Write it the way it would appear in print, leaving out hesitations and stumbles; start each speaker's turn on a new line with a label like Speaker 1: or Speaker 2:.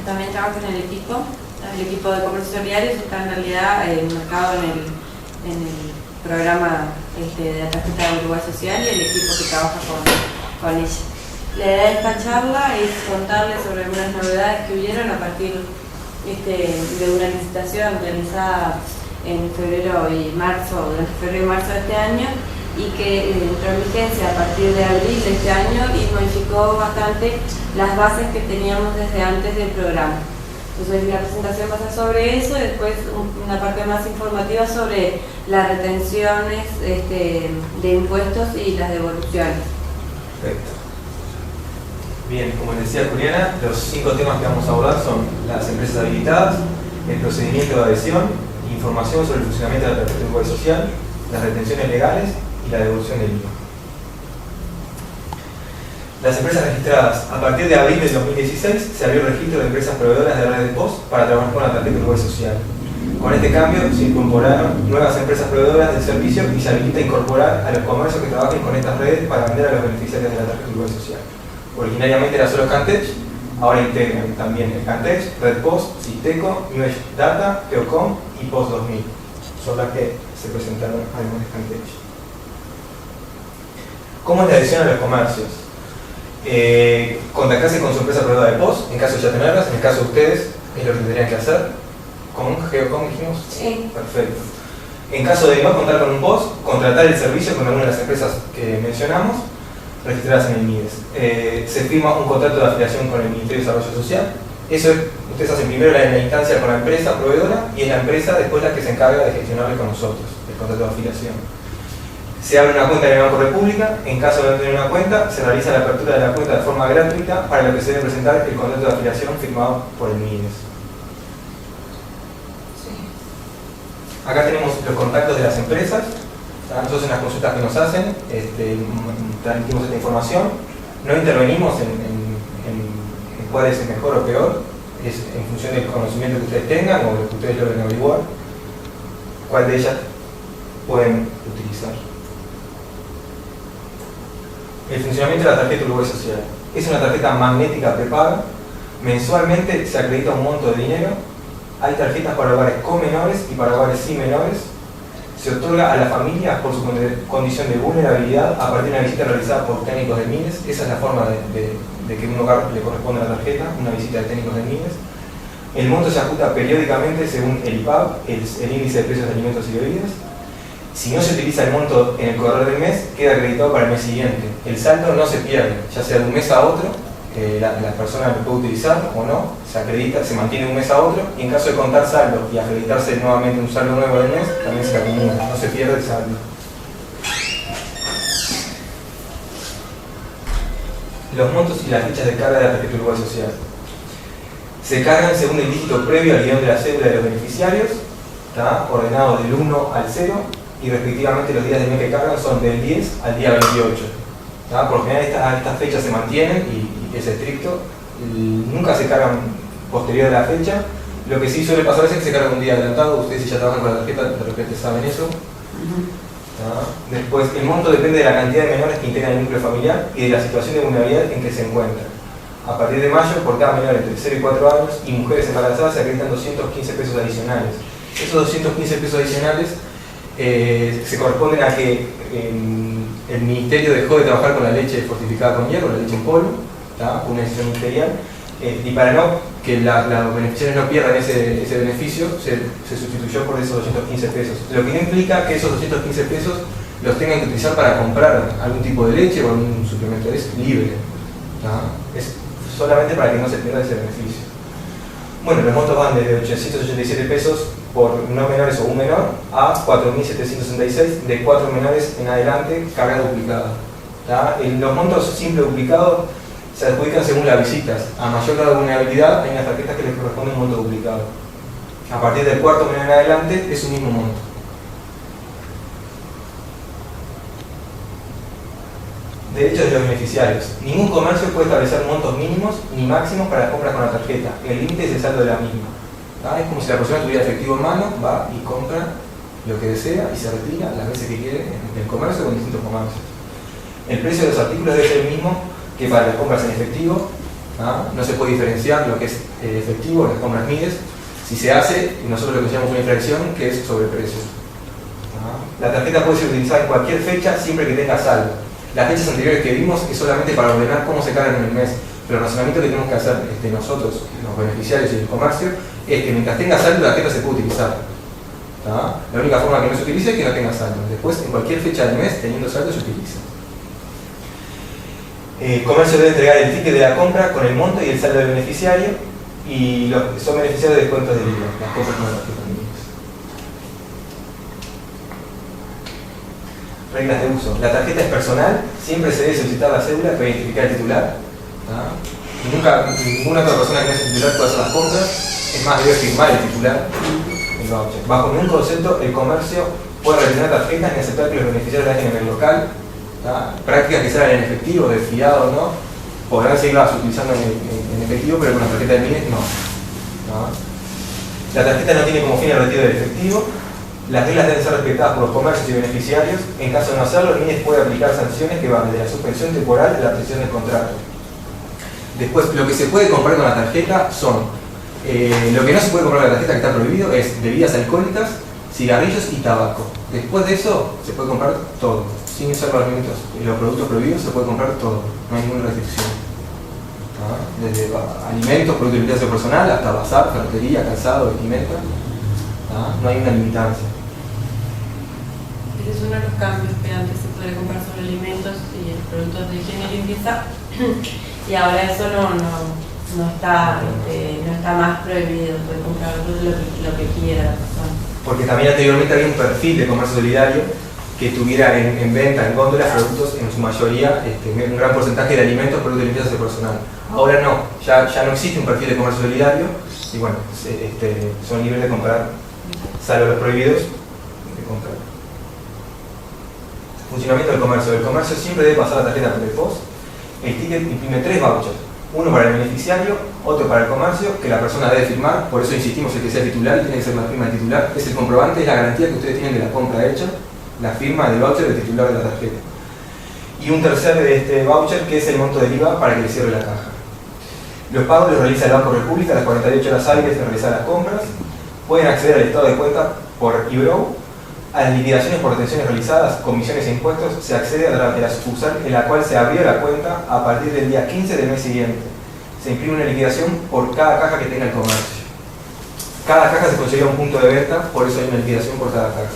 Speaker 1: también trabajo en el equipo de comercio solidario. Está en realidad marcado en el programa de la tarjeta de Uruguay Social y el equipo que trabaja con ella. La idea de esta charla es contarles sobre algunas novedades que hubieron a partir de una licitación realizada en febrero y marzo, durante febrero y marzo de este año, y que entró en vigencia a partir de abril de este año y modificó bastante las bases que teníamos desde antes del programa. Entonces la presentación va a ser sobre eso y después una parte más informativa sobre las retenciones de impuestos y las devoluciones.
Speaker 2: Perfecto. Bien, como les decía Juliana, los 5 temas que vamos a abordar son las empresas habilitadas, el procedimiento de adhesión, información sobre el funcionamiento de la tarjeta de Uruguay Social, las retenciones legales y la devolución del IVA. Las empresas registradas. A partir de abril del 2016 se abrió el registro de empresas proveedoras de redes de POS para trabajar con la tarjeta de Uruguay Social. Con este cambio se incorporaron nuevas empresas proveedoras del servicio y se habilita incorporar a los comercios que trabajen con estas redes para vender a los beneficiarios de la tarjeta de Uruguay Social. Originariamente era solo Cantech, ahora integran también el Cantech, Red POS, Sisteco, New Age Data, Geocom y POS 2000. Son las que se presentaron además de Cantech. ¿Cómo es la adhesión a los comercios? Contactarse con su empresa proveedora de POS, en caso de ya tenerlas, en el caso de ustedes, es lo que tendrían que hacer. ¿Con Geocom dijimos?
Speaker 1: Sí.
Speaker 2: Perfecto. En caso de no contar con un POS, contratar el servicio con alguna de las empresas que mencionamos, registradas en el MIDES. Se firma un contrato de afiliación con el Ministerio de Desarrollo Social. Eso es, ustedes hacen primero la instancia con la empresa proveedora y es la empresa después la que se encarga de gestionarle con nosotros el contrato de afiliación. Se abre una cuenta en el Banco República. En caso de no tener una cuenta, se realiza la apertura de la cuenta de forma gratuita, para lo que se debe presentar el contrato de afiliación firmado por el MIDES. Acá tenemos los contactos de las empresas. Nosotros en las consultas que nos hacen transmitimos esta información. No intervenimos en cuál es el mejor o peor, es en función del conocimiento que ustedes tengan o lo que ustedes logren averiguar, cuál de ellas pueden utilizar. El funcionamiento de la tarjeta Uruguay Social. Es una tarjeta magnética prepaga. Mensualmente se acredita un monto de dinero. Hay tarjetas para hogares con menores y para hogares sin menores. Se otorga a la familia por su condición de vulnerabilidad a partir de una visita realizada por técnicos del MIDES. Esa es la forma de que un hogar le corresponde a la tarjeta, una visita de técnicos del MIDES. El monto se ajusta periódicamente según el IPAB, el índice de precios de alimentos y bebidas. Si no se utiliza el monto en el correr del mes, queda acreditado para el mes siguiente. El saldo no se pierde, ya sea de un mes a otro, la persona lo puede utilizar o no, se acredita, se mantiene de un mes a otro, y en caso de contar saldo y acreditarse nuevamente un saldo nuevo del mes, también se acumula, no se pierde el saldo. Los montos y las fechas de carga de la tarjeta Uruguay Social. Se cargan según el dígito previo al guión de la cédula de los beneficiarios, ordenado del 1 al 0, y respectivamente los días del mes que cargan son del 10 al día 28. Por lo general estas fechas se mantienen y es estricto. Nunca se cargan posterior a la fecha. Lo que sí suele pasar es que se carga un día adelantado. Ustedes si ya trabajan con la tarjeta de repente saben eso. Después, el monto depende de la cantidad de menores que integran el núcleo familiar y de la situación de vulnerabilidad en que se encuentran. A partir de mayo, por cada menor entre 0 y 4 años y mujeres embarazadas se acreditan 215 pesos adicionales. Esos 215 pesos adicionales se corresponden a que el Ministerio dejó de trabajar con la leche fortificada con hierro, la leche en polvo, una decisión ministerial, y para que los beneficiarios no pierdan ese beneficio, se sustituyó por esos 215 pesos. Lo que no implica que esos 215 pesos los tengan que utilizar para comprar algún tipo de leche o algún suplemento, es libre. Es solamente para que no se pierda ese beneficio. Bueno, los montos van desde 887 pesos por no menores o un menor a 4.766 de 4 menores en adelante, carga duplicada. Los montos simple duplicados se adjudican según las visitas. A mayor grado de vulnerabilidad hay unas tarjetas que les corresponde un monto duplicado. A partir del cuarto menor en adelante es un mismo monto. Derechos de los beneficiarios. Ningún comercio puede establecer montos mínimos ni máximos para las compras con la tarjeta. El límite es el saldo de la misma. Es como si la persona tuviera efectivo en mano, va y compra lo que desea y se retira las veces que quiere en el comercio o en distintos comercios. El precio de los artículos debe ser el mismo que para las compras en efectivo No se puede diferenciar lo que es efectivo, las compras MIDES. Si se hace, nosotros lo que llamamos una infracción, que es sobreprecio. La tarjeta puede ser utilizada en cualquier fecha siempre que tenga saldo. Las fechas anteriores que vimos es solamente para ordenar cómo se cargan en el mes, pero el razonamiento que tenemos que hacer nosotros, los beneficiarios y el comercio, es que mientras tenga saldo la tarjeta se puede utilizar. La única forma que no se utilice es que no tenga saldo. Después, en cualquier fecha del mes, teniendo saldo, se utiliza. El comercio debe entregar el ticket de la compra con el monto y el saldo del beneficiario, y son beneficiarios de descuentos de IVA, las compras con la tarjeta MIDES. Reglas de uso. La tarjeta es personal, siempre se debe solicitar la cédula para identificar el titular. Ninguna otra persona que no es el titular puede hacer las compras, es más, debe firmar el titular el voucher. Bajo ningún concepto, el comercio puede retener tarjetas ni aceptar que los beneficiarios la dejen en el local. Prácticas que sean en efectivo, de fiado o no, podrán seguirlas utilizando en efectivo, pero con la tarjeta de MIDES no. La tarjeta no tiene como fin el retiro del efectivo. Las reglas deben ser respetadas por los comercios y beneficiarios. En caso de no hacerlo, el MIDES puede aplicar sanciones que van desde la suspensión temporal de la presión del contrato. Después, lo que se puede comprar con la tarjeta son, lo que no se puede comprar con la tarjeta, que está prohibido, es bebidas alcohólicas, cigarrillos y tabaco. Después de eso, se puede comprar todo. Sin usar los alimentos y los productos prohibidos, se puede comprar todo. No hay ninguna restricción. Desde alimentos, productos de limpieza personal, hasta bazar, ferretería, calzado, vestimenta. No hay una limitancia.
Speaker 1: Ese es uno de los cambios que antes se podía comprar solo alimentos y productos de higiene y limpieza, y ahora eso no está más prohibido, puede comprar lo que quiera la persona.
Speaker 2: Porque también anteriormente había un perfil de comercio solidario que tuviera en venta, en góndolas, productos, en su mayoría, un gran porcentaje de alimentos, productos de limpieza personal. Ahora no, ya no existe un perfil de comercio solidario, y bueno, son libres de comprar, salvo los prohibidos, de comprar. Funcionamiento del comercio. El comercio siempre debe pasar la tarjeta por el POS. El ticket imprime 3 vouchers, uno para el beneficiario, otro para el comercio, que la persona debe firmar. Por eso insistimos en que sea titular, tiene que ser la firma del titular. Es el comprobante, es la garantía que ustedes tienen de la compra hecha, la firma del voucher del titular de la tarjeta. Y un tercer voucher, que es el monto del IVA para que le cierre la caja. Los pagos los realiza el Banco República a las 48 horas hábiles de realizar las compras. Pueden acceder al estado de cuenta por eBrow. A las liquidaciones por retenciones realizadas, comisiones e impuestos, se accede a través de la sucursal en la cual se abrió la cuenta a partir del día 15 del mes siguiente. Se imprime una liquidación por cada caja que tenga el comercio. Cada caja se considera un punto de venta, por eso hay una liquidación por cada caja.